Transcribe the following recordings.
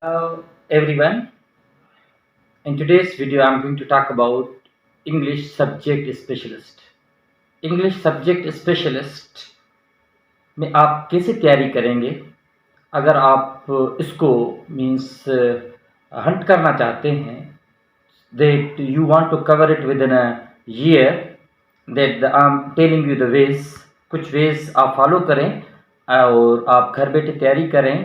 Hello everyone. In today's video, I'm going to talk about English subject specialist. English subject specialist में आप कैसे तैयारी करेंगे अगर आप इसको मीन्स हंट करना चाहते हैं that you want to cover it within a year that I'm telling you the ways कुछ ways आप follow करें और आप घर बैठे तैयारी करें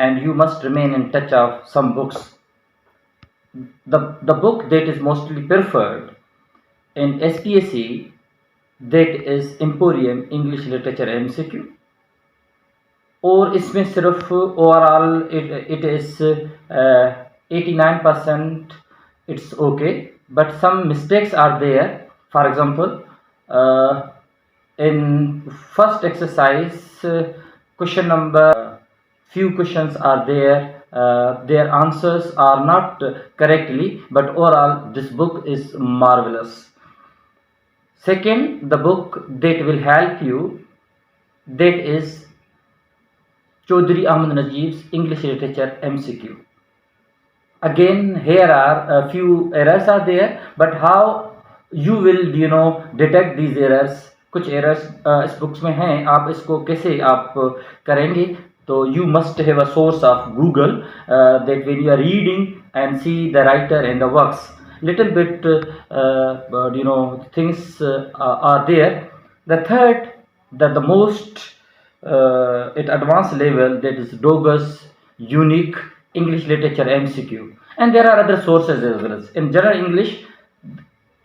and you must remain in touch of some books. The book that is mostly preferred in SPSC, that is Emporium English Literature MCQ, और इसमें सिर्फ overall it is 89% it's okay, but some mistakes are there. For example, in first exercise, question number few questions are there. Their answers are not correctly, but overall this book is marvelous. Second, the book that will help you, that is Chaudhry Ahmad Najeeb's English Literature MCQ. Again, here are a few errors are there, but how you will detect these errors. कुछ errors इस books में हैं, आप इसको कैसे आप करेंगे? So you must have a source of Google that when you are reading and see the writer and the works, little bit things are there. The third, the most at advanced level, that is Douglas Unique English Literature MCQ, and there are other sources as well. In General English,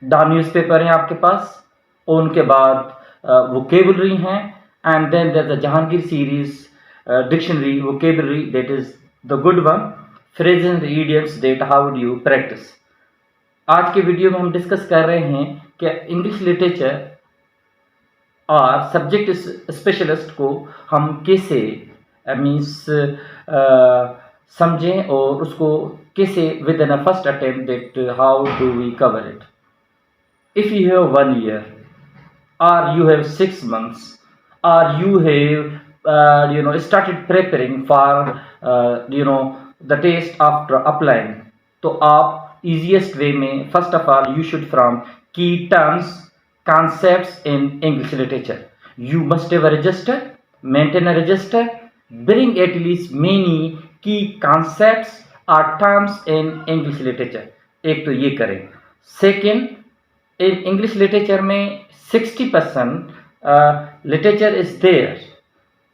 the newspaper हैं आपके पास, और उनके बाद vocabulary हैं, and then there the Jahangir series dictionary vocabulary, that is the good one. Phrases and idioms, that how do you practice. आज के video में हम डिस्कस कर रहे हैं कि इंग्लिश लिटरेचर और सब्जेक्ट स्पेशलिस्ट को हम कैसे मीन्स समझें और उसको कैसे within a first attempt that how do we cover it. If you have 1 year, or you have 6 months, or you have started preparing for the test after applying, तो आप easiest way में first of all you should from key terms, concepts in English literature. You must have a register, maintain a register, bring at least many key concepts or terms in English literature. एक तो ये करें. Second, in English literature में 60% literature is there,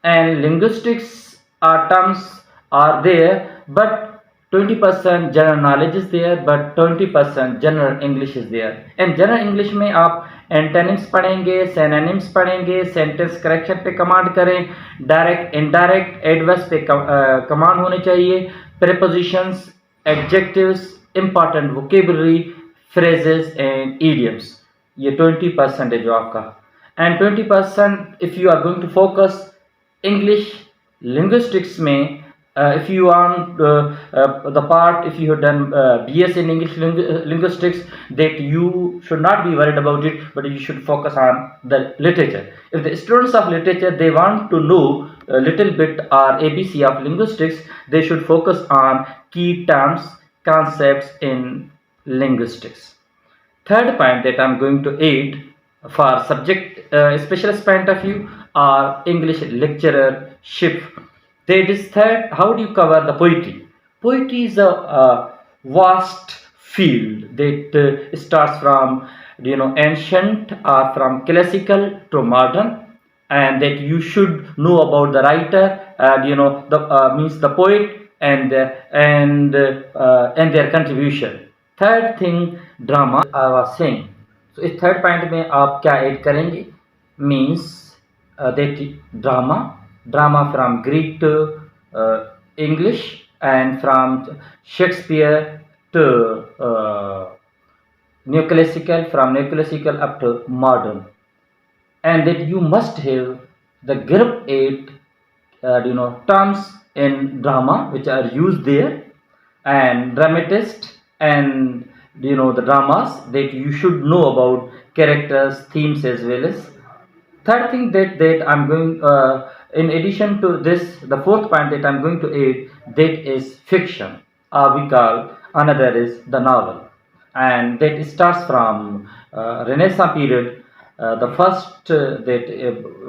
and linguistics terms are there, but 20% general knowledge is there, but 20% general English is there. And general English में आप antonyms पढ़ेंगे, synonyms पढ़ेंगे, sentence correction पे command करें, direct, indirect, adverb पे command होने चाहिए, prepositions, adjectives, important vocabulary, phrases and idioms. ये 20% है जो आपका. And 20% if you are going to focus English linguistics में, if you want the part, if you have done BS in English linguistics, that you should not be worried about it, but you should focus on the literature. If the students of literature, they want to know a little bit or ABC of linguistics, they should focus on key terms, concepts in linguistics. Third point that I'm going to add for subject specialist point of view or English lectureship. That is third, how do you cover the poetry? Poetry is a vast field that starts from ancient or from classical to modern, and that you should know about the writer, the means the poet and their contribution. Third thing, drama I was saying. So इस third point में आप क्या add करेंगे? Means that drama from Greek to English, and from Shakespeare to neoclassical, from neoclassical up to modern, and that you must have the group 8 terms in drama which are used there, and dramatist, and the dramas, that you should know about characters, themes as well as. Third thing that I'm going in addition to this, the fourth point that I'm going to add, that is fiction. we call another is the novel, and that starts from Renaissance period. The first that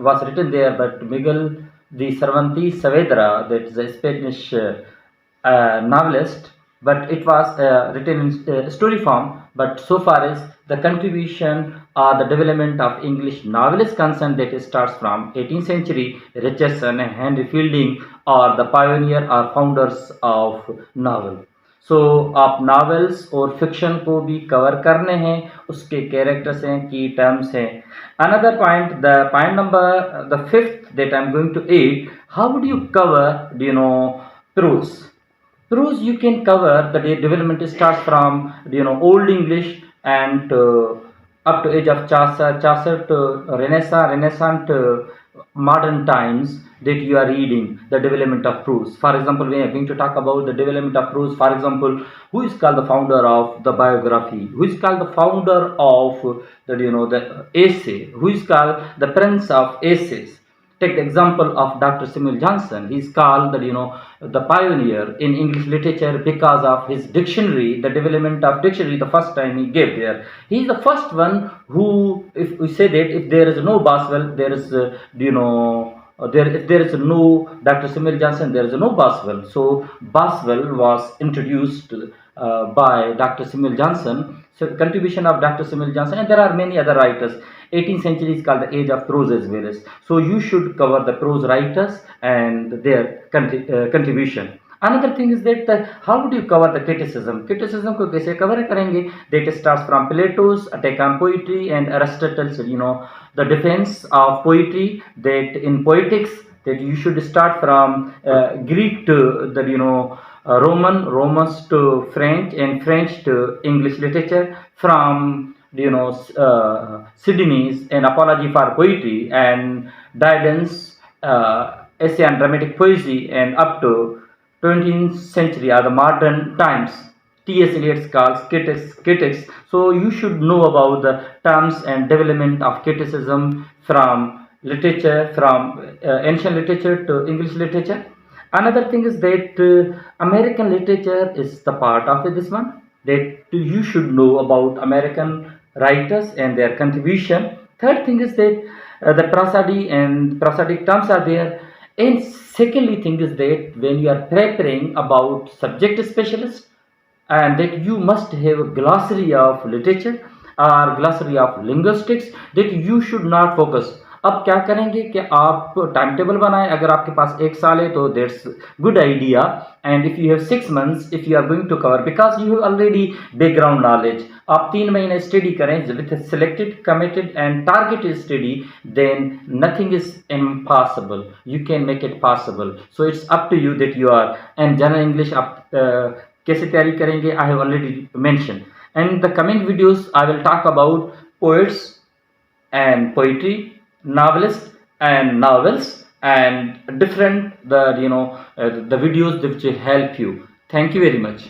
was written there, but Miguel de Cervantes Saavedra, that is a Spanish novelist, but it was written in story form. But so far as the contribution or the development of English novel is concerned, that starts from 18th century. Richardson and Henry Fielding are the pioneer or founders of novel. सो आप novels और fiction को भी cover करने हैं, उसके characters हैं, की terms हैं. Another point, the point number the fifth that I am going to add, how would you cover prose. Prose you can cover the development starts from Old English and up to age of Chaucer to Renaissance to modern times, that you are reading the development of prose. For example, we are going to talk about the development of prose. For example, who is called the founder of the biography? Who is called the founder of the essay? Who is called the prince of essays? Take the example of Dr. Samuel Johnson. He is called the pioneer in English literature because of his dictionary, the development of dictionary. The first time he gave there, he is the first one who, if we say that if there is no Boswell, there is if there is no Dr. Samuel Johnson, there is no Boswell. So Boswell was introduced by Dr. Samuel Johnson. So contribution of Dr. Samuel Johnson, and there are many other writers. 18th century is called the age of prose as well as. So you should cover the prose writers and their contribution. Another thing is that how would you cover the criticism? Criticism को कैसे cover करेंगे? That starts from Plato's attack on poetry and Aristotle's the defense of poetry. That in poetics, that you should start from Greek to the Romans to French, and French to English literature, from Sidney's An Apology for Poetry and Dryden's Essay on Dramatic Poesy, and up to 20th century or the modern times, T.S. Eliot's calls critics. So you should know about the terms and development of criticism from literature, from ancient literature to English literature. Another thing is that American literature is the part of this one, that you should know about American writers and their contribution. Third thing is that the prosody and prosodic terms are there. And secondly thing is that when you are preparing about subject specialist, and that you must have a glossary of literature or glossary of linguistics, that you should not focus. अब क्या करेंगे कि आप time table बनाएं. अगर आपके पास एक साल है तो that's good idea, and if you have 6 months, if you are going to cover, because you have already background knowledge, आप 3 महीने स्टडी करें with selected, committed and targeted study, then nothing is impossible. You can make it possible. So it's up to you that you are. And general English आप कैसे तैयारी करेंगे, I have already mention. And the coming videos I will talk about poets and poetry, novelists and novels, and different the videos which will help you. Thank you very much.